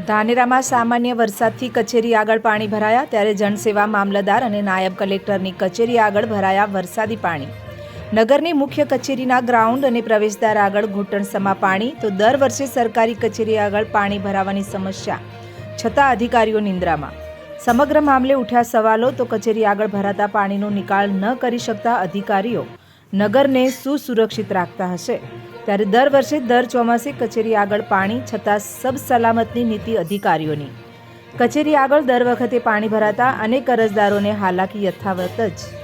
ધાનેરામાં સામાન્ય વરસાદથી કચેરી આગળ પાણી ભરાયા ત્યારે જનસેવા મામલતદાર અને નાયબ કલેક્ટરની કચેરી આગળ ભરાયા વરસાદી પાણી। નગરની મુખ્ય કચેરીના ગ્રાઉન્ડ અને પ્રવેશદ્વાર આગળ ઘૂંટણસમા પાણી તો દર વર્ષે સરકારી કચેરી આગળ પાણી ભરાવાની સમસ્યા છતાં અધિકારીઓ નિંદ્રામાં। સમગ્ર મામલે ઉઠ્યા સવાલો તો કચેરી આગળ ભરાતા પાણીનો નિકાલ ન કરી શકતા અધિકારીઓ નગરને સુસુરક્ષિત રાખતા હશે ત્યારે દર વર્ષે દર ચોમાસે કચેરી આગળ પાણી છતાં સબ સલામતની નીતિ અધિકારીઓની। કચેરી આગળ દર વખતે પાણી ભરાતા અનેક અરજદારોને હાલાકી યથાવત જ।